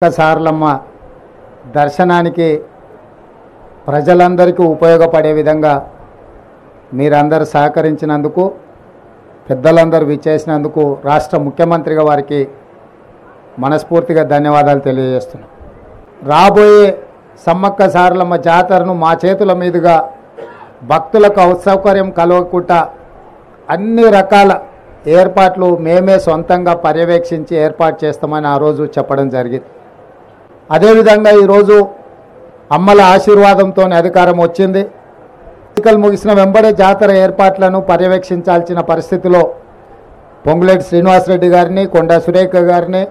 సారలమ్మ దర్శనానికి ప్రజలందరికీ ఉపయోగపడే విధంగా మీరందరూ సహకరించినందుకు, పెద్దలందరూ విచ్చేసినందుకు రాష్ట్ర ముఖ్యమంత్రిగా వారికి మనస్ఫూర్తిగా ధన్యవాదాలు తెలియజేస్తున్నాం. రాబోయే సమ్మక్క సారలమ్మ జాతరను మా చేతుల మీదుగా భక్తులకు అసౌకర్యం కలగకుండా అన్ని రకాల ఏర్పాట్లు మేమే సొంతంగా పర్యవేక్షించి ఏర్పాటు చేస్తామని ఆ రోజు చెప్పడం జరిగింది. అదేవిధంగా ఈరోజు అమ్మల ఆశీర్వాదంతో అధికారం వచ్చింది. ఎన్నికలు ముగిసిన వెంబడే జాతర ఏర్పాట్లను పర్యవేక్షించాల్సిన పరిస్థితిలో పొంగులేటి శ్రీనివాసరెడ్డి గారిని, కొండా సురేఖ గారిని,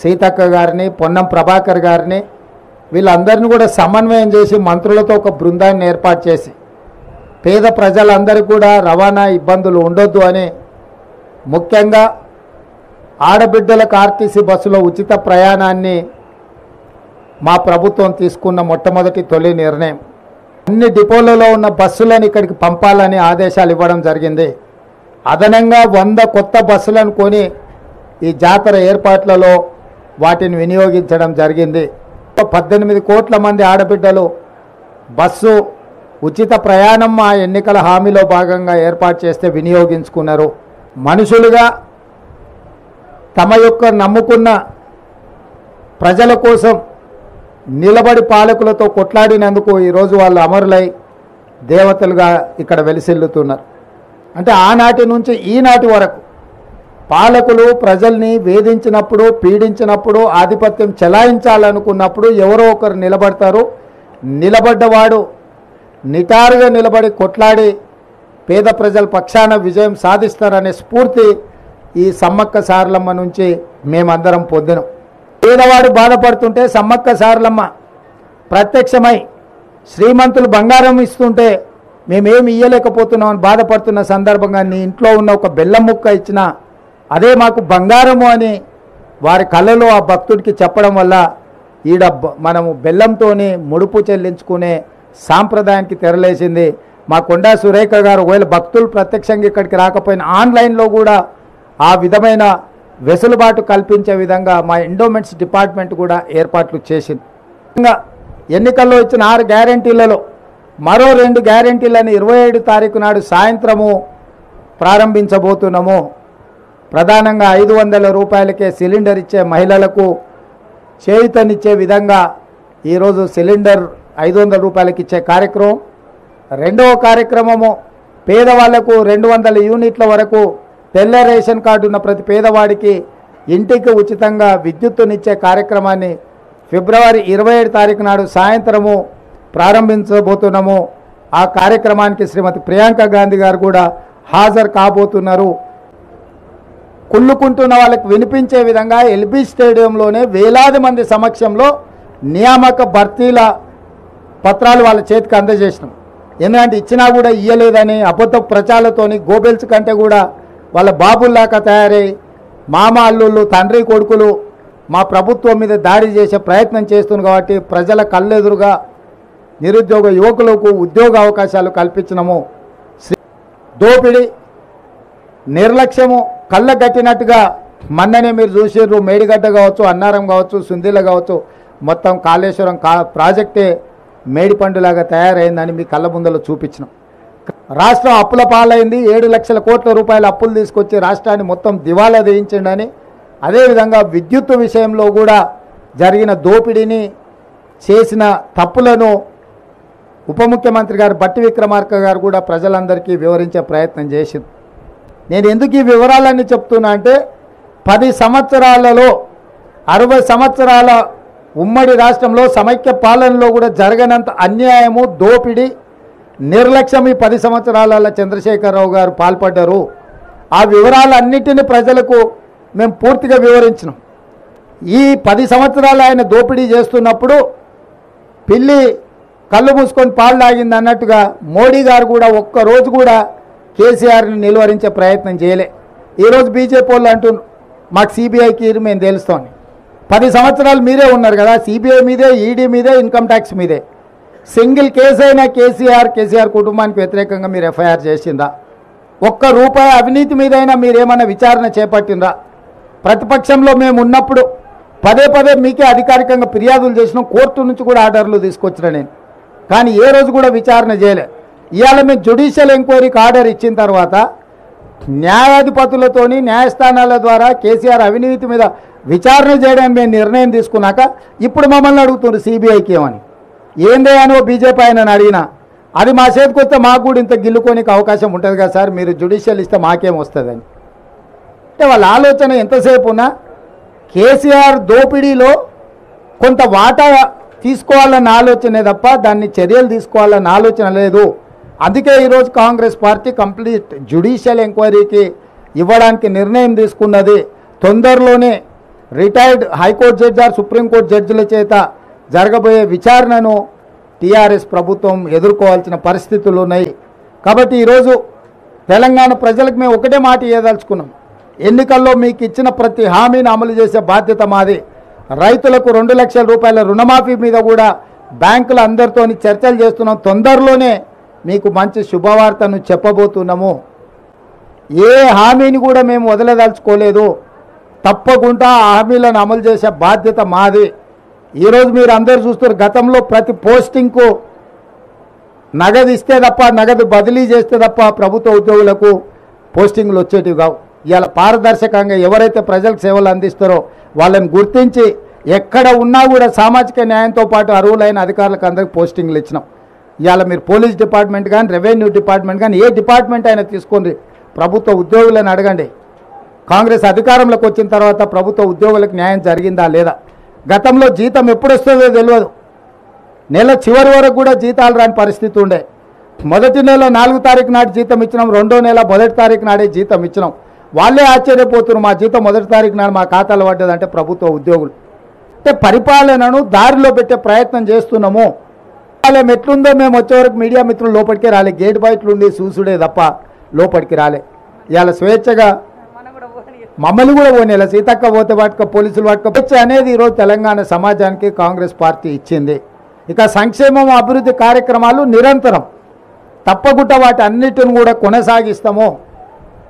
సీతక్క గారిని, పొన్నం ప్రభాకర్ గారిని వీళ్ళందరినీ కూడా సమన్వయం చేసి మంత్రులతో ఒక బృందాన్ని ఏర్పాటు చేసి పేద ప్రజలందరికీ కూడా రవాణా ఇబ్బందులు ఉండొద్దు అని, ముఖ్యంగా ఆడబిడ్డలకు ఆర్టీసీ బస్సులో ఉచిత ప్రయాణాన్ని మా ప్రభుత్వం తీసుకున్న మొట్టమొదటి తొలి నిర్ణయం. అన్ని డిపోలలో ఉన్న బస్సులను ఇక్కడికి పంపాలని ఆదేశాలు ఇవ్వడం జరిగింది. అదనంగా 100 కొత్త బస్సులను కొని ఈ జాతర ఏర్పాట్లలో వాటిని వినియోగించడం జరిగింది. 18 కోట్ల మంది ఆడబిడ్డలు బస్సు ఉచిత ప్రయాణం మా ఎన్నికల హామీలో భాగంగా ఏర్పాటు చేస్తే వినియోగించుకున్నారు. మనుషులుగా తమ యొక్క నమ్ముకున్న ప్రజల కోసం నిలబడి పాలకులతో కొట్లాడినందుకు ఈరోజు వాళ్ళు అమరులై దేవతలుగా ఇక్కడ వెలిసిల్లుతున్నారు. అంటే ఆనాటి నుంచి ఈనాటి వరకు పాలకులు ప్రజల్ని వేధించినప్పుడు, పీడించినప్పుడు, ఆధిపత్యం చెలాయించాలనుకున్నప్పుడు ఎవరో ఒకరు నిలబడతారు. నిలబడ్డవాడు నిటారుగా నిలబడి కొట్లాడి పేద ప్రజల పక్షాన విజయం సాధిస్తారనే స్ఫూర్తి ఈ సమ్మక్క సారలమ్మ నుంచి మేమందరం పొందినాం. పేదవాడు బాధపడుతుంటే సమ్మక్క సారలమ్మ ప్రత్యక్షమై శ్రీమంతులు బంగారం ఇస్తుంటే మేమేమి ఇయ్యలేకపోతున్నామని బాధపడుతున్న సందర్భంగా నీ ఇంట్లో ఉన్న ఒక బెల్లం ముక్క ఇచ్చినా అదే మాకు బంగారము అని వారి కళ్ళలో ఆ భక్తుడికి చెప్పడం వల్ల ఈడ మనము బెల్లంతోని ముడుపు చెల్లించుకునే సాంప్రదాయానికి తెరలేసింది. మా కొండా సురేఖ గారు ఒకవేళ భక్తులు ప్రత్యక్షంగా ఇక్కడికి రాకపోయినా ఆన్లైన్లో కూడా ఆ విధమైన వెసులుబాటు కల్పించే విధంగా మా ఎండోమెంట్స్ డిపార్ట్మెంట్ కూడా ఏర్పాట్లు చేసింది. ఇంకా ఎన్నికల్లో ఇచ్చిన 6 గ్యారెంటీలలో మరో 2 గ్యారెంటీలను 27 తారీఖు నాడు సాయంత్రము ప్రారంభించబోతున్నాము. ప్రధానంగా 500 రూపాయలకే సిలిండర్ ఇచ్చే మహిళలకు చేయూతనిచ్చే విధంగా ఈరోజు సిలిండర్ 500 రూపాయలకి ఇచ్చే కార్యక్రమం. రెండవ కార్యక్రమము పేదవాళ్లకు 200 యూనిట్ల వరకు తెల్ల రేషన్ కార్డు ఉన్న ప్రతి పేదవాడికి ఇంటికి ఉచితంగా విద్యుత్తునిచ్చే కార్యక్రమాన్ని ఫిబ్రవరి 27 తారీఖు నాడు సాయంత్రము ప్రారంభించబోతున్నాము. ఆ కార్యక్రమానికి శ్రీమతి ప్రియాంక గాంధీ గారు కూడా హాజరు కాబోతున్నారు. కుళ్ళుకుంటున్న వాళ్ళకి వినిపించే విధంగా ఎల్బీ స్టేడియంలోనే వేలాది మంది సమక్షంలో నియామక భర్తీల పత్రాలు వాళ్ళ చేతికి అందజేసినాం. ఎందుకంటే ఇచ్చినా కూడా ఇయ్యలేదని అబద్ధ ప్రచారాలతోని గోబెల్స్ కంటే కూడా వాళ్ళ బాబుల్లాగా తయారై మామ అల్లుళ్ళు, తండ్రి కొడుకులు మా ప్రభుత్వం మీద దాడి చేసే ప్రయత్నం చేస్తున్నారు. కాబట్టి ప్రజల కళ్ళెదురుగా నిరుద్యోగ యువకులకు ఉద్యోగ అవకాశాలు కల్పించినము. దోపిడీ, నిర్లక్ష్యము కళ్ళగట్టినట్టుగా మొన్ననే మీరు చూసిర్రు. మేడిగడ్డ కావచ్చు, అన్నారం కావచ్చు, సుందిల కావచ్చు, మొత్తం కాళేశ్వరం ప్రాజెక్టే మేడిపండులాగా తయారైందని మీ కళ్ళ ముందలో చూపించినాం. రాష్ట్రం అప్పుల పాలైంది. 7 లక్షల కోట్ల రూపాయల అప్పులు తీసుకొచ్చి రాష్ట్రాన్ని మొత్తం దివాలా వేయించండి. అదేవిధంగా విద్యుత్తు విషయంలో కూడా జరిగిన దోపిడీని, చేసిన తప్పులను ఉప ముఖ్యమంత్రి గారు బట్టి విక్రమార్క గారు కూడా ప్రజలందరికీ వివరించే ప్రయత్నం చేసింది. నేను ఎందుకు ఈ వివరాలన్నీ చెప్తున్నా అంటే 10 సంవత్సరాలలో 60 సంవత్సరాల ఉమ్మడి రాష్ట్రంలో సమైక్య పాలనలో కూడా జరగనంత అన్యాయము, దోపిడీ, నిర్లక్ష్యం ఈ 10 సంవత్సరాలలో చంద్రశేఖరరావు గారు పాల్పడ్డారు. ఆ వివరాలన్నిటిని ప్రజలకు మేము పూర్తిగా వివరించినాం. ఈ 10 సంవత్సరాలు ఆయన దోపిడీ చేస్తున్నప్పుడు పిల్లి కళ్ళు మూసుకొని పాలు తాగింది అన్నట్టుగా మోడీ గారు కూడా ఒక్కరోజు కూడా కేసీఆర్ని నిలువరించే ప్రయత్నం చేయలే. ఈరోజు బీజేపీ వాళ్ళు అంటున్నారు మాకు సిబిఐకి మేము తెలుస్తామని. 10 సంవత్సరాలు మీరే ఉన్నారు కదా, సిబిఐ మీదే, ఈడీ మీదే, ఇన్కమ్ ట్యాక్స్ మీదే. సింగిల్ కేసు అయినా కేసీఆర్ కుటుంబానికి వ్యతిరేకంగా మీరు ఎఫ్ఐఆర్ చేసిందా? ₹1 అవినీతి మీదైనా మీరేమన్నా విచారణ చేపట్టిందా? ప్రతిపక్షంలో మేము ఉన్నప్పుడు పదే పదే మీకే అధికారికంగా ఫిర్యాదులు చేసినాం, కోర్టు నుంచి కూడా ఆర్డర్లు తీసుకొచ్చిన నేను, కానీ ఏ రోజు కూడా విచారణ చేయలే. ఇవాళ మేము జ్యుడిషియల్ ఎంక్వైరీకి ఆర్డర్ ఇచ్చిన తర్వాత న్యాయాధిపతులతోని న్యాయస్థానాల ద్వారా కేసీఆర్ అవినీతి మీద విచారణ చేయడానికి మేము నిర్ణయం తీసుకున్నాక ఇప్పుడు మమ్మల్ని అడుగుతున్నారు సిబిఐకి ఏమని. ఏందే అని ఓ బీజేపీ ఆయనని అడిగినా అది మా చేతికి వస్తే మాకు కూడా ఇంత గిల్లుకోనికి అవకాశం ఉంటుంది కదా సార్, మీరు జ్యుడిషియల్ ఇస్తే మాకేం వస్తుందని. అంటే వాళ్ళ ఆలోచన ఎంతసేపు ఉన్నా కేసీఆర్ దోపిడీలో కొంత వాటా తీసుకోవాలన్న ఆలోచనే తప్ప దాన్ని చర్యలు తీసుకోవాలన్న ఆలోచన లేదు. అందుకే ఈరోజు కాంగ్రెస్ పార్టీ కంప్లీట్ జ్యుడిషియల్ ఎంక్వైరీకి ఇవ్వడానికి నిర్ణయం తీసుకున్నది. తొందరలోనే retired high court judge or supreme court జడ్జిల చేత జరగబోయే విచారణను టీఆర్ఎస్ ప్రభుత్వం ఎదుర్కోవాల్సిన పరిస్థితులు ఉన్నాయి. కాబట్టి ఈరోజు తెలంగాణ ప్రజలకు మేము ఒకటే మాట ఇవ్వదలుచుకున్నాం, ఎన్నికల్లో మీకు ఇచ్చిన ప్రతి హామీని అమలు చేసే బాధ్యత మాది. రైతులకు 2 లక్షల రూపాయల రుణమాఫీ మీద కూడా బ్యాంకుల అందరితో చర్చలు చేస్తున్నాం. తొందరలోనే మీకు మంచి శుభవార్తను చెప్పబోతున్నాము. ఏ హామీని కూడా మేము వదలదలుచుకోలేదు. తప్పకుండా ఆ హామీలను అమలు చేసే బాధ్యత మాది. ఈరోజు మీరు అందరూ చూస్తారు, గతంలో ప్రతి పోస్టింగ్కు నగదు ఇస్తే తప్ప, నగదు బదిలీ చేస్తే తప్ప ప్రభుత్వ ఉద్యోగులకు పోస్టింగ్లు వచ్చేటివి కావు. ఇవాళ పారదర్శకంగా ఎవరైతే ప్రజలకు సేవలు అందిస్తారో వాళ్ళని గుర్తించి ఎక్కడ ఉన్నా కూడా సామాజిక న్యాయంతో పాటు అర్హులైన అధికారులకు అందరికీ పోస్టింగ్లు ఇచ్చినాం. ఇవాళ మీరు పోలీస్ డిపార్ట్మెంట్ కానీ, రెవెన్యూ డిపార్ట్మెంట్ కానీ, ఏ డిపార్ట్మెంట్ అయినా తీసుకోండి, ప్రభుత్వ ఉద్యోగులను అడగండి. కాంగ్రెస్ అధికారంలోకి వచ్చిన తర్వాత ప్రభుత్వ ఉద్యోగులకు న్యాయం జరిగిందా లేదా? గతంలో జీతం ఎప్పుడు వస్తుందో తెలియదు, నెల చివరి వరకు కూడా జీతాలు రాని పరిస్థితి ఉండే. మొదటి నెల 4వ తారీఖు నాటి జీతం ఇచ్చినాం, రెండో నెల 1వ తారీఖు నాడే జీతం ఇచ్చినాం. వాళ్ళే ఆశ్చర్యపోతున్నారు, మా జీతం 1వ తారీఖు నాడు మా ఖాతాలో పడ్డదంటే ప్రభుత్వ ఉద్యోగులు. అంటే పరిపాలనను దారిలో పెట్టే ప్రయత్నం చేస్తున్నాము. వాళ్ళం ఎట్లుందో మేము వచ్చే వరకు మీడియా మిత్రులు లోపలికే రాలే, గేట్ బయటలుండి చూసుడే తప్ప లోపలికి రాలే. ఇవాళ స్వేచ్ఛగా మమ్మల్ని కూడా పోనేలా, సీతక్క పోతే వాటిక పోలీసులు వాటిక అనేది ఈరోజు తెలంగాణ సమాజానికి కాంగ్రెస్ పార్టీ ఇచ్చింది. ఇక సంక్షేమం అభివృద్ధి కార్యక్రమాలు నిరంతరం తప్పకుండా వాటి అన్నిటిని కూడా కొనసాగిస్తాము.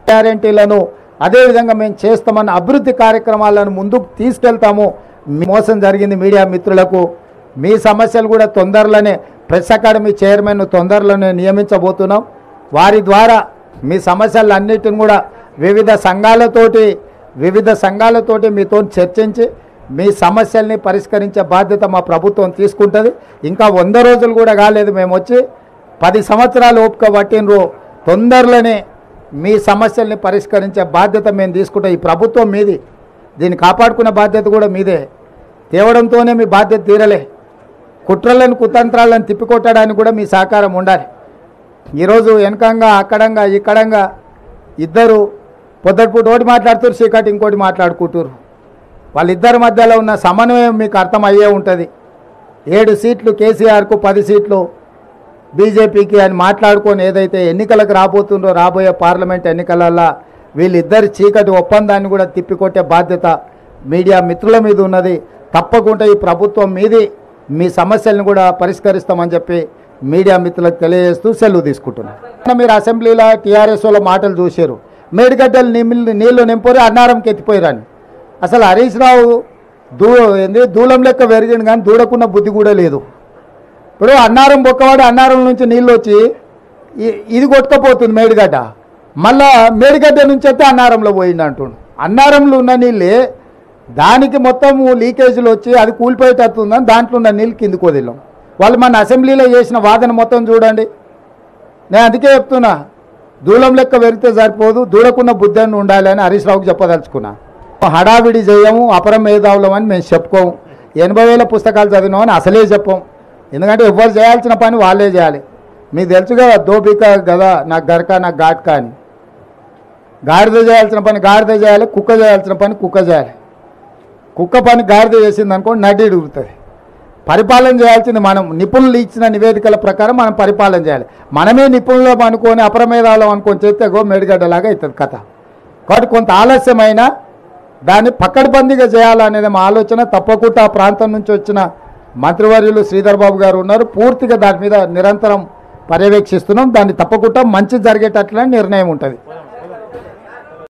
గ్యారెంటీలను అదేవిధంగా మేము చేస్తామన్న అభివృద్ధి కార్యక్రమాలను ముందుకు తీసుకెళ్తాము. మోసం జరిగింది మీడియా మిత్రులకు, మీ సమస్యలు కూడా తొందరలోనే ప్రెస్ అకాడమీ చైర్మన్ను తొందరలోనే నియమించబోతున్నాం. వారి ద్వారా మీ సమస్యలన్నిటిని కూడా వివిధ సంఘాలతోటి మీతో చర్చించి మీ సమస్యల్ని పరిష్కరించే బాధ్యత మా ప్రభుత్వం తీసుకుంటుంది. ఇంకా 100 రోజులు కూడా కాలేదు, మేము వచ్చి 10 సంవత్సరాలు ఓపిక పట్టినరు. తొందరలోనే మీ సమస్యల్ని పరిష్కరించే బాధ్యత మేము తీసుకుంటాం. ఈ ప్రభుత్వం మీది, దీన్ని కాపాడుకునే బాధ్యత కూడా మీదే. తేవడంతోనే మీ బాధ్యత తీరలే, కుట్రలను కుతంత్రాలను తిప్పికొట్టడానికి కూడా మీ సహకారం ఉండాలి. ఈరోజు వెనకంగా అక్కడంగా ఇక్కడంగా ఇద్దరు పొద్దుటిపూట ఒకటి మాట్లాడుతారు, చీకటి ఇంకోటి మాట్లాడుకుంటారు. వాళ్ళిద్దరి మధ్యలో ఉన్న సమన్వయం మీకు అర్థమయ్యే ఉంటుంది. 7 సీట్లు కేసీఆర్కు, 10 సీట్లు బీజేపీకి అని మాట్లాడుకొని ఏదైతే ఎన్నికలకు రాబోతుందో, రాబోయే పార్లమెంట్ ఎన్నికలలో వీళ్ళిద్దరి చీకటి ఒప్పందాన్ని కూడా తిప్పికొట్టే బాధ్యత మీడియా మిత్రుల మీద ఉన్నది. తప్పకుండా ఈ ప్రభుత్వం మీది, మీ సమస్యలను కూడా పరిష్కరిస్తామని చెప్పి మీడియా మిత్రులకు తెలియజేస్తూ సెలవు తీసుకుంటున్నాను. మీరు అసెంబ్లీలో టీఆర్ఎస్ వాళ్ళ మాటలు చూశారు, మేడిగడ్డలు నీళ్లు నింపరు, అన్నారంకి ఎత్తిపోయారని. అసలు హరీష్ రావు దూలం లెక్క పెరిగింది కానీ దూడకున్న బుద్ధి కూడా లేదు. ఇప్పుడు అన్నారం బొక్కవాడు అన్నారం నుంచి నీళ్ళు వచ్చి ఇది కొట్టుకపోతుంది మేడిగడ్డ, మళ్ళా మేడిగడ్డ నుంచి అయితే అన్నారంలో పోయింది అంటుండు. అన్నారంలో ఉన్న నీళ్ళే దానికి మొత్తం లీకేజీలు వచ్చి అది కూలిపోయేటట్టుందని దాంట్లో ఉన్న నీళ్ళు కిందికి వదిలాం. వాళ్ళు మన అసెంబ్లీలో చేసిన వాదన మొత్తం చూడండి. నేను అందుకే చెప్తున్నా, దూలం లెక్క పెరిగితే సరిపోదు, దూడకున్న బుద్ధి అని ఉండాలి అని హరీష్ రావుకి చెప్పదలుచుకున్నా. హడావిడి చేయము, అపరం మేధావులం అని మేము చెప్పుకోము, 80,000 పుస్తకాలు చదివినామని అసలే చెప్పం. ఎందుకంటే ఎవరు చేయాల్సిన పని వాళ్ళే చేయాలి. మీకు తెలుసు కదా, దోపిక కదా నాకు గరక నాకు ఘాట్క అని. గాడిద చేయాల్సిన పని గాడిద చేయాలి, కుక్క చేయాల్సిన పని కుక్క చేయాలి. కుక్క పని గాడిద చేసింది అనుకోండి నడ్డి ఉడుగుతుంది. పరిపాలన చేయాల్సింది మనం, నిపుణులు ఇచ్చిన నివేదికల ప్రకారం మనం పరిపాలన చేయాలి. మనమే నిపుణులం అనుకొని అపరమేధావులం అనుకొని చేస్తే మేడిగడ్డలాగా అవుతుంది కథ. కాబట్టి కొంత ఆలస్యమైన దాన్ని పక్కడబందీగా చేయాలనేది మా ఆలోచన. తప్పకుండా ఆ ప్రాంతం నుంచి వచ్చిన మంత్రివర్యులు శ్రీధర్ బాబు గారు ఉన్నారు, పూర్తిగా దాని మీద నిరంతరం పర్యవేక్షిస్తున్నాం. దాన్ని తప్పకుండా మంచి జరిగేటట్లనే నిర్ణయం ఉంటుంది.